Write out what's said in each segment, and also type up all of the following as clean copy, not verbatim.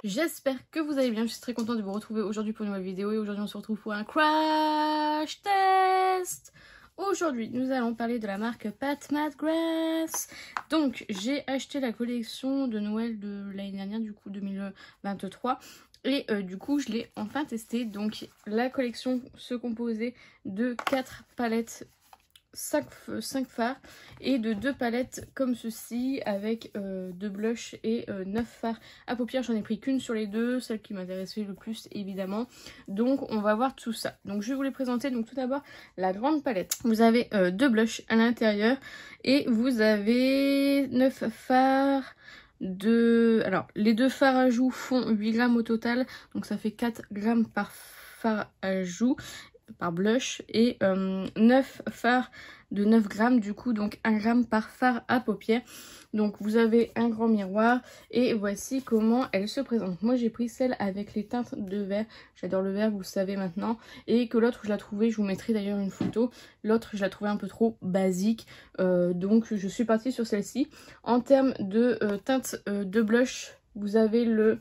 J'espère que vous allez bien, je suis très contente de vous retrouver aujourd'hui pour une nouvelle vidéo et aujourd'hui on se retrouve pour un crash test. Aujourd'hui nous allons parler de la marque Pat McGrath. Donc j'ai acheté la collection de Noël de l'année dernière, du coup 2023. Et du coup je l'ai enfin testé. Donc la collection se composait de 4 palettes, 5 fards et de 2 palettes comme ceci avec 2 blushs et 9 fards à paupières. J'en ai pris qu'une sur les deux, celle qui m'intéressait le plus évidemment. Donc on va voir tout ça. Donc je vais vous les présenter. Donc tout d'abord la grande palette. Vous avez 2 blushs à l'intérieur et vous avez 9 fards. Alors les 2 fards à joues font 8 grammes au total, donc ça fait 4 grammes par fard à joues, par blush, et 9 fards de 9 grammes du coup, donc 1 gramme par fard à paupières. Donc vous avez un grand miroir et voici comment elle se présente. Moi j'ai pris celle avec les teintes de vert, j'adore le vert, vous le savez maintenant, et que l'autre je la trouvais, je vous mettrai d'ailleurs une photo, l'autre je la trouvais un peu trop basique, donc je suis partie sur celle-ci. En termes de teintes de blush, vous avez le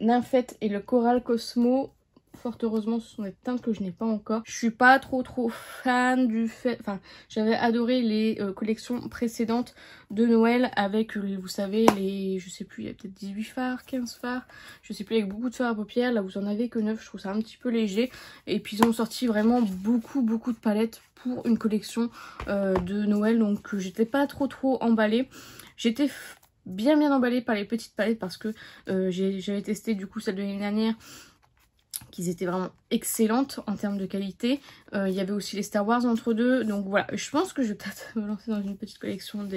Nymphette et le Coral Cosmo. Fort heureusement ce sont des teintes que je n'ai pas encore. Je suis pas trop fan du fait, enfin j'avais adoré les collections précédentes de Noël avec vous savez les, je sais plus, il y a peut-être 18 fards, 15 fards, je sais plus, avec beaucoup de fards à paupières. Là vous en avez que 9, je trouve ça un petit peu léger. Et puis ils ont sorti vraiment beaucoup de palettes pour une collection de Noël, donc j'étais pas trop emballée. J'étais bien emballée par les petites palettes parce que j'avais testé du coup celle de l'année dernière, qu'ils étaient vraiment excellentes en termes de qualité. Il y avait aussi les Star Wars entre deux. Donc voilà, je pense que je vais peut-être me lancer dans une petite collection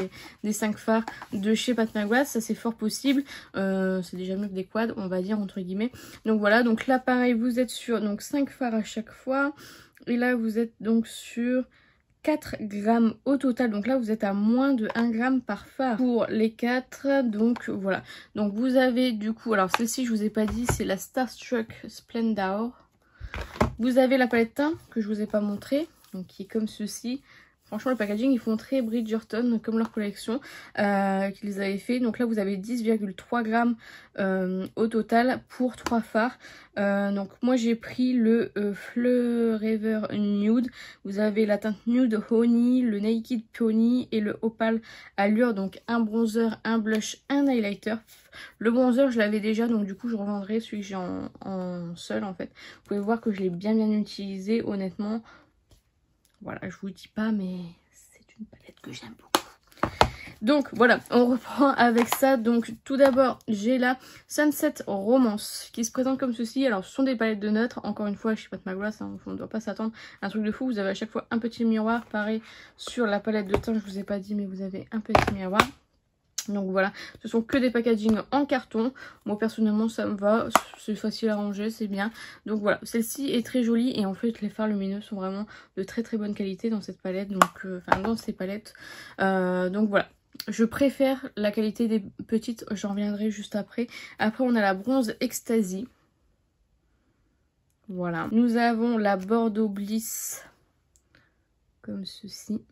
des 5 fards de chez Pat McGrath. Ça c'est fort possible. C'est déjà mieux que des quads, on va dire, entre guillemets. Donc voilà, donc là pareil, vous êtes sur donc 5 fards à chaque fois. Et là vous êtes donc sur 4 grammes au total, donc là vous êtes à moins de 1 gramme par fard pour les 4. Donc voilà, donc vous avez du coup, alors celle-ci je vous ai pas dit, c'est la Starstruck Splendor. Vous avez la palette teint que je vous ai pas montré, donc qui est comme ceci. Franchement, le packaging, ils font très Bridgerton, comme leur collection qu'ils avaient fait. Donc là, vous avez 10,3 grammes au total pour 3 fards. Donc moi, j'ai pris le Forever Nude. Vous avez la teinte Nude Honey, le Naked Pony et le Opal Allure. Donc un bronzer, un blush, un highlighter. Le bronzer, je l'avais déjà, donc du coup, je revendrai celui que j'ai en seul, en fait. Vous pouvez voir que je l'ai bien utilisé, honnêtement. Voilà, je vous le dis pas, mais c'est une palette que j'aime beaucoup. Donc voilà, on reprend avec ça. Donc tout d'abord, j'ai la Sunset Romance qui se présente comme ceci. Alors ce sont des palettes de neutres. Encore une fois, je sais pas de McGrath, hein, on ne doit pas s'attendre à un truc de fou. Vous avez à chaque fois un petit miroir. Pareil sur la palette de teint, je vous ai pas dit, mais vous avez un petit miroir. Donc voilà, ce sont que des packaging en carton. Moi personnellement ça me va, c'est facile à ranger, c'est bien. Donc voilà, celle-ci est très jolie et en fait les fards lumineux sont vraiment de très bonne qualité dans cette palette. Donc enfin dans ces palettes. Donc voilà, je préfère la qualité des petites, j'en reviendrai juste après. Après on a la Bronze Ecstasy. Voilà, nous avons la Bordeaux Bliss comme ceci.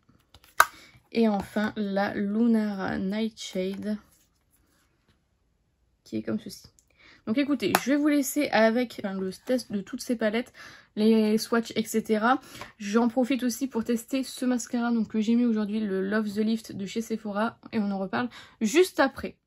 Et enfin la Lunar Nightshade qui est comme ceci. Donc écoutez, je vais vous laisser avec le test de toutes ces palettes, les swatchs, etc. J'en profite aussi pour tester ce mascara donc, que j'ai mis aujourd'hui, le Love the Lift de chez Sephora. Et on en reparle juste après.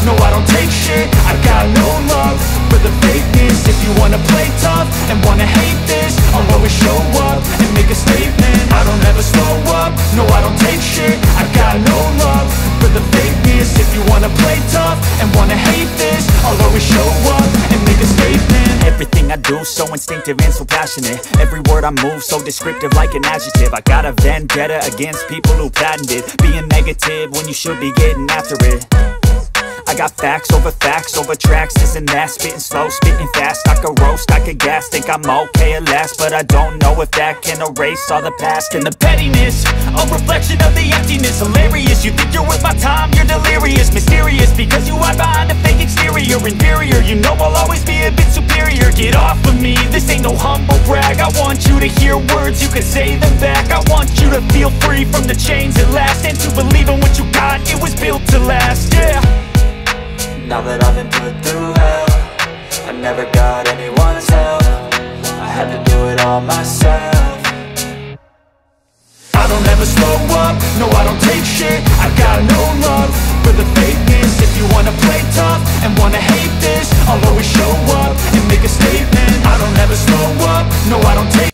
no I don't take shit. I got no love for the fakeness. If you wanna play tough and wanna hate this, I'll always show up and make a statement. I don't ever slow up, no I don't take shit. I got no love for the fakeness. If you wanna play tough and wanna hate this, I'll always show up and make a statement. Everything I do so instinctive and so passionate. Every word I move so descriptive like an adjective. I got a vendetta against people who patented being negative when you should be getting after it. I got facts over tracks, this and that. Spitting slow, spitting fast. I could roast, I could gas. Think I'm okay at last, but I don't know if that can erase all the past. And the pettiness, a reflection of the emptiness. Hilarious, you think you're worth my time, you're delirious. Mysterious, because you hide behind a fake exterior. Inferior, you know I'll always be a bit superior. Get off of me, this ain't no humble brag. I want you to hear words, you can say them back. I want you to feel free from the chains at last, and to believe in what you got, it was built to last, yeah. Now that I've been put through hell, I never got anyone's help. I had to do it all myself. I don't ever slow up, no I don't take shit. I got no love for the fakeness. If you wanna play tough and wanna hate this, I'll always show up and make a statement. I don't ever slow up, no I don't take.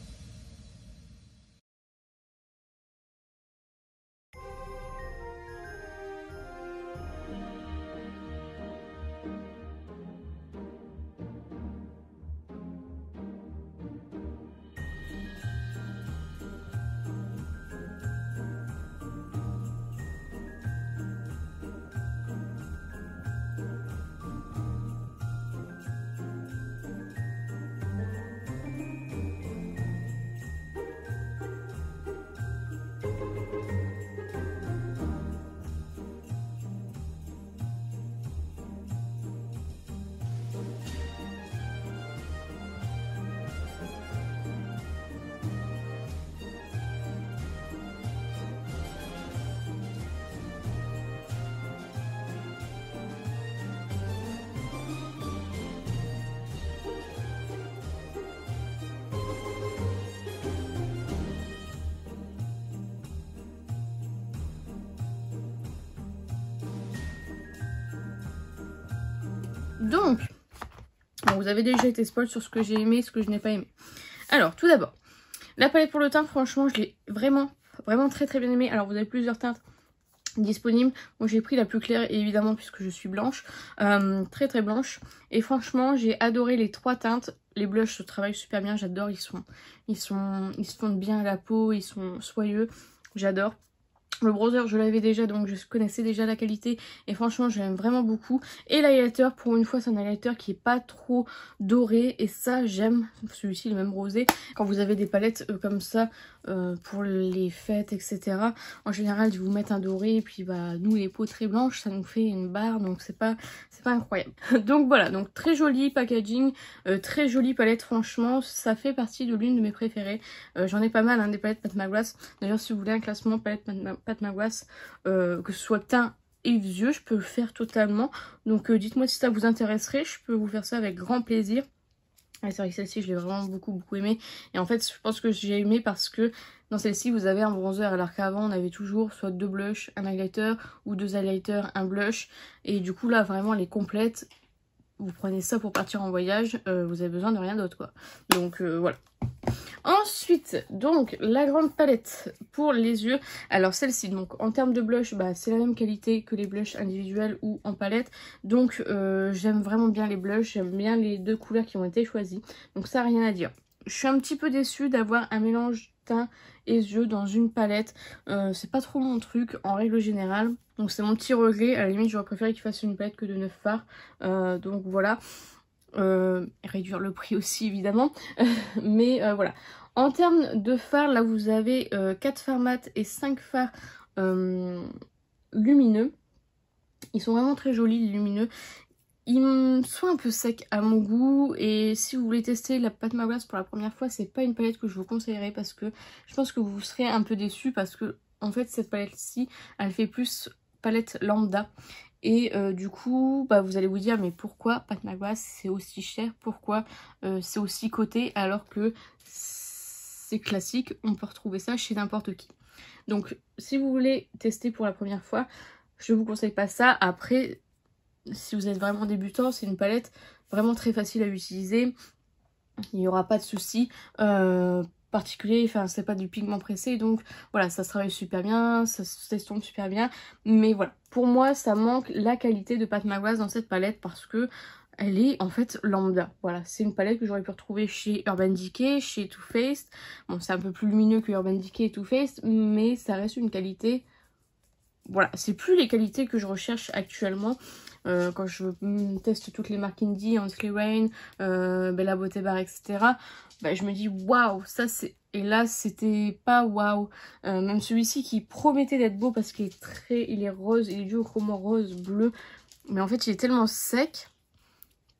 Donc, vous avez déjà été spoil sur ce que j'ai aimé et ce que je n'ai pas aimé. Alors, tout d'abord, la palette pour le teint, franchement, je l'ai vraiment très bien aimée. Alors, vous avez plusieurs teintes disponibles. Moi, j'ai pris la plus claire, évidemment, puisque je suis blanche. Très blanche. Et franchement, j'ai adoré les trois teintes. Les blushs se travaillent super bien, j'adore. Ils se fondent bien à la peau, ils sont soyeux. J'adore. Le bronzer, je l'avais déjà, donc je connaissais déjà la qualité. Et franchement, j'aime vraiment beaucoup. Et l'highlighter, pour une fois, c'est un highlighter qui est pas trop doré. Et ça, j'aime. Celui-ci, le même rosé. Quand vous avez des palettes comme ça, pour les fêtes, etc. En général, ils vous mettent un doré. Et puis, bah, nous, les peaux très blanches, ça nous fait une barre. Donc, c'est pas incroyable. Donc, voilà. Donc, très joli packaging. Très jolie palette, franchement. Ça fait partie de l'une de mes préférées. J'en ai pas mal, hein, des palettes Pat McGrath. D'ailleurs, si vous voulez un classement palette Pat McGrath, que ce soit teint et yeux, je peux le faire totalement. Donc dites-moi si ça vous intéresserait, je peux vous faire ça avec grand plaisir. Et c'est vrai que celle-ci, je l'ai vraiment beaucoup aimée. Et en fait, je pense que j'ai aimé parce que dans celle-ci, vous avez un bronzer, alors qu'avant, on avait toujours soit deux blushs, un highlighter, ou deux highlighters, un blush. Et du coup, là, vraiment, elle est complète. Vous prenez ça pour partir en voyage, vous avez besoin de rien d'autre, quoi. Donc voilà. Ensuite, donc la grande palette pour les yeux. Alors celle-ci, donc en termes de blush, bah, c'est la même qualité que les blushs individuels ou en palette. Donc j'aime vraiment bien les blushs, j'aime bien les deux couleurs qui ont été choisies. Donc ça, rien à dire. Je suis un petit peu déçue d'avoir un mélange teint et yeux dans une palette. C'est pas trop mon truc en règle générale. Donc c'est mon petit regret. À la limite, j'aurais préféré qu'il fasse une palette que de 9 fards. Donc voilà. Réduire le prix aussi évidemment. Mais voilà. En termes de fards, là vous avez 4 fards mat et 5 fards lumineux. Ils sont vraiment très jolis, les lumineux. Ils sont un peu secs à mon goût, et si vous voulez tester la Pat McGrath pour la première fois, c'est pas une palette que je vous conseillerais parce que je pense que vous serez un peu déçus, parce que en fait cette palette-ci, elle fait plus palette lambda. Et du coup, bah, vous allez vous dire, mais pourquoi Pat McGrath c'est aussi cher? Pourquoi c'est aussi coté alors que c'est classique? On peut retrouver ça chez n'importe qui. Donc si vous voulez tester pour la première fois, je vous conseille pas ça. Après, si vous êtes vraiment débutant, c'est une palette vraiment très facile à utiliser. Il n'y aura pas de soucis particuliers, enfin c'est pas du pigment pressé, donc voilà, ça se travaille super bien, ça s'estompe super bien. Mais voilà, pour moi ça manque la qualité de Pat McGrath dans cette palette parce que elle est en fait lambda. Voilà, c'est une palette que j'aurais pu retrouver chez Urban Decay, chez Too Faced. Bon, c'est un peu plus lumineux que Urban Decay et Too Faced, mais ça reste une qualité... Voilà, c'est plus les qualités que je recherche actuellement. Quand je teste toutes les marques indie, Hansley Rain, Bella Beauté Bar, etc. Bah, je me dis waouh, ça c'est... Et là c'était pas waouh. Même celui-ci qui promettait d'être beau parce qu'il est il est rose, il est duochrome rose, bleu. Mais en fait il est tellement sec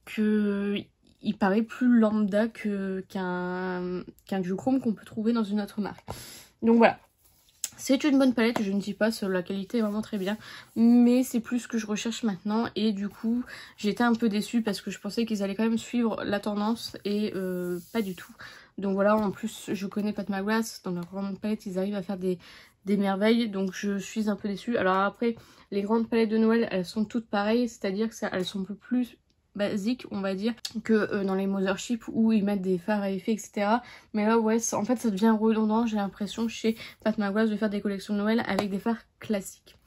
que il paraît plus lambda qu'un duochrome qu'on peut trouver dans une autre marque. Donc voilà. C'est une bonne palette, je ne dis pas, la qualité est vraiment très bien, mais c'est plus ce que je recherche maintenant et du coup j'étais un peu déçue parce que je pensais qu'ils allaient quand même suivre la tendance et pas du tout. Donc voilà, en plus je connais Pat McGrath, dans leur grande palette ils arrivent à faire des merveilles, donc je suis un peu déçue. Alors après, les grandes palettes de Noël elles sont toutes pareilles, c'est-à-dire qu'elles sont un peu plus basique on va dire que dans les Mothership où ils mettent des fards à effet etc. Mais là ouais en fait ça devient redondant, j'ai l'impression chez Pat McGrath de faire des collections de Noël avec des fards classiques.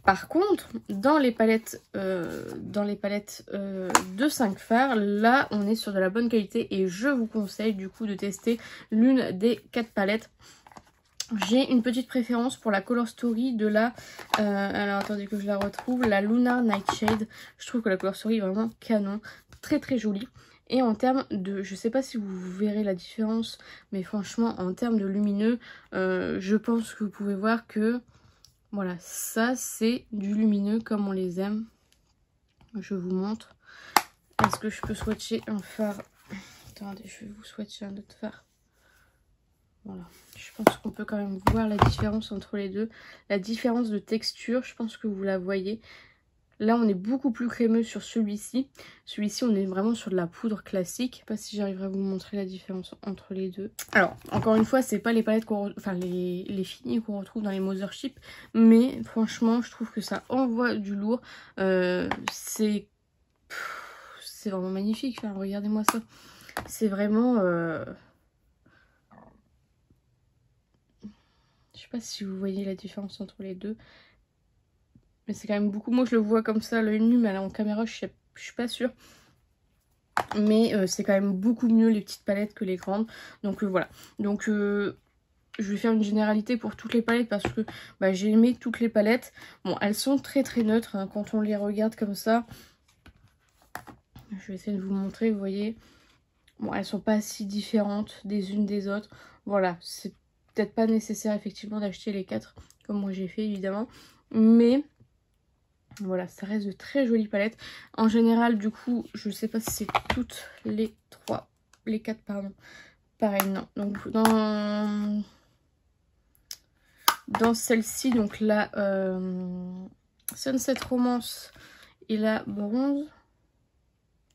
Par contre dans les palettes de 5 fards, là on est sur de la bonne qualité et je vous conseille du coup de tester l'une des 4 palettes. J'ai une petite préférence pour la Color Story de la... alors attendez que je la retrouve. La Lunar Nightshade. Je trouve que la Color Story est vraiment canon. Très très jolie. Et en termes de... Je sais pas si vous verrez la différence. Mais franchement en termes de lumineux. Je pense que vous pouvez voir que... Voilà, ça c'est du lumineux comme on les aime. Je vous montre. Est-ce que je peux swatcher un fard? Attendez, je vais vous swatcher un autre fard. Voilà, je pense qu'on peut quand même voir la différence entre les deux. La différence de texture, je pense que vous la voyez. Là, on est beaucoup plus crémeux sur celui-ci. Celui-ci, on est vraiment sur de la poudre classique. Je sais pas si j'arriverai à vous montrer la différence entre les deux. Alors, encore une fois, c'est pas les palettes qu'on... Enfin, les finis qu'on retrouve dans les Mothership. Mais franchement, je trouve que ça envoie du lourd. C'est vraiment magnifique. Enfin, regardez-moi ça. C'est vraiment... Je sais pas si vous voyez la différence entre les deux. Mais c'est quand même beaucoup. Moi je le vois comme ça à l'œil nu, mais là en caméra je suis pas sûre. Mais c'est quand même beaucoup mieux les petites palettes que les grandes. Donc voilà. Donc je vais faire une généralité pour toutes les palettes parce que bah, j'ai aimé toutes les palettes. Bon, elles sont très très neutres hein, quand on les regarde comme ça. Je vais essayer de vous montrer, vous voyez. Bon, elles sont pas si différentes des unes des autres. Voilà, c'est peut-être pas nécessaire effectivement d'acheter les 4 comme moi j'ai fait évidemment. Mais voilà, ça reste de très jolies palettes. En général, du coup, je sais pas si c'est toutes les 4 pardon. Pareil, non. Donc dans celle-ci, donc la Sunset Romance et la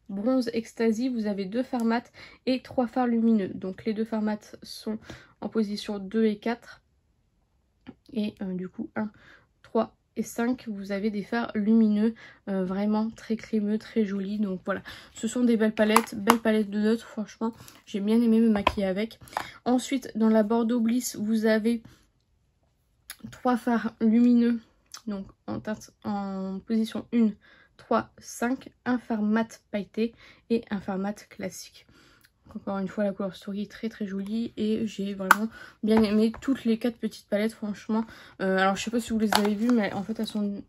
Bronze Ecstasy, vous avez 2 fards mat et 3 fards lumineux. Donc les 2 fards mat sont en position 2 et 4. Et du coup 1, 3 et 5, vous avez des fards lumineux vraiment très crémeux, très jolis. Donc voilà, ce sont des belles palettes de notes, franchement. J'ai bien aimé me maquiller avec. Ensuite, dans la Bordeaux Bliss, vous avez 3 fards lumineux. Donc en position 1, 3, 5, un fard mat pailleté et un fard mat classique. Encore une fois, la Color Story est très très jolie et j'ai vraiment bien aimé toutes les 4 petites palettes, franchement. Alors je sais pas si vous les avez vues, mais en fait elles sont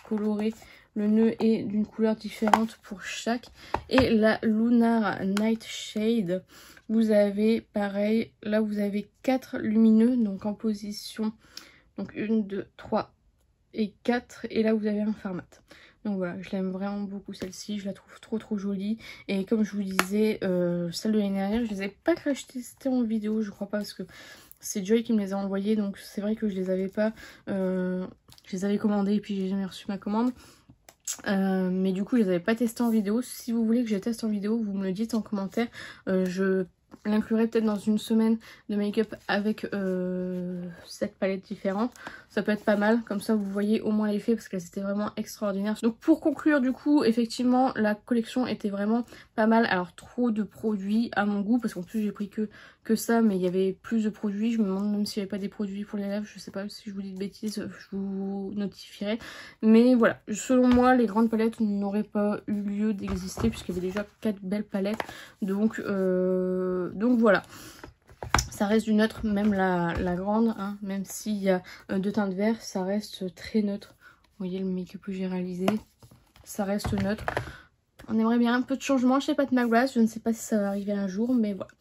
colorées. Le nœud est d'une couleur différente pour chaque. Et la Lunar Nightshade, vous avez pareil, là vous avez 4 lumineux, donc en position donc 1, 2, 3 et 4. Et là vous avez un fard mat. Donc voilà, je l'aime vraiment beaucoup celle-ci, je la trouve trop jolie. Et comme je vous disais, celle de l'année dernière, je les ai pas crash testées en vidéo, je crois pas, parce que c'est Joy qui me les a envoyées. Donc c'est vrai que je les avais pas, je les avais commandées et puis j'ai jamais reçu ma commande. Mais du coup je les avais pas testées en vidéo. Si vous voulez que je teste en vidéo, vous me le dites en commentaire. Je l'inclurai peut-être dans une semaine de make-up avec 7 palettes différentes. Ça peut être pas mal, comme ça vous voyez au moins l'effet parce qu'elles étaient vraiment extraordinaires. Donc pour conclure du coup, effectivement la collection était vraiment pas mal. Alors trop de produits à mon goût parce qu'en plus j'ai pris que ça, mais il y avait plus de produits. Je me demande même s'il n'y avait pas des produits pour les lèvres, je sais pas si je vous dis de bêtises, je vous notifierai. Mais voilà, selon moi les grandes palettes n'auraient pas eu lieu d'exister puisqu'il y avait déjà 4 belles palettes. Donc voilà. Ça reste du neutre, même la grande, hein, même s'il y a 2 teintes vertes, ça reste très neutre. Vous voyez le make-up que j'ai réalisé, ça reste neutre. On aimerait bien un peu de changement chez Pat McGrath, je ne sais pas si ça va arriver un jour, mais voilà.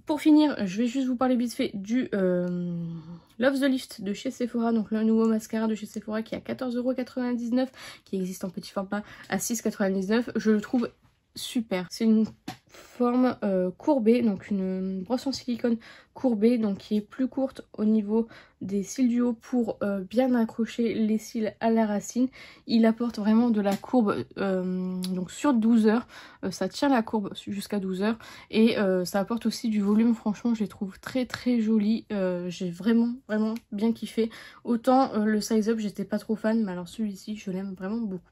Pour finir, je vais juste vous parler vite fait du Love the Lift de chez Sephora, donc le nouveau mascara de chez Sephora qui est à 14,99 €, qui existe en petit format à 6,99 €. Je le trouve super. C'est une forme courbée, donc une brosse en silicone courbée, donc qui est plus courte au niveau des cils du haut pour bien accrocher les cils à la racine. Il apporte vraiment de la courbe donc sur 12 heures, ça tient la courbe jusqu'à 12 heures et ça apporte aussi du volume. Franchement je les trouve très très jolies, j'ai vraiment bien kiffé. Autant le size up j'étais pas trop fan, mais alors celui-ci je l'aime vraiment beaucoup.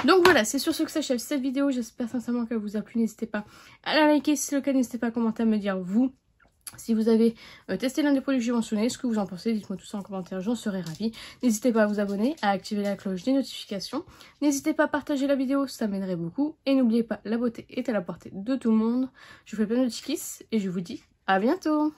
Donc voilà, c'est sur ce que s'achève cette vidéo, j'espère sincèrement qu'elle vous a plu. N'hésitez pas à la liker si c'est le cas, n'hésitez pas à commenter, à me dire vous si vous avez testé l'un des produits que j'ai mentionné, ce que vous en pensez, dites-moi tout ça en commentaire, j'en serais ravie. N'hésitez pas à vous abonner, à activer la cloche des notifications. N'hésitez pas à partager la vidéo, ça m'aiderait beaucoup. Et n'oubliez pas, la beauté est à la portée de tout le monde. Je vous fais plein de petits kisses et je vous dis à bientôt.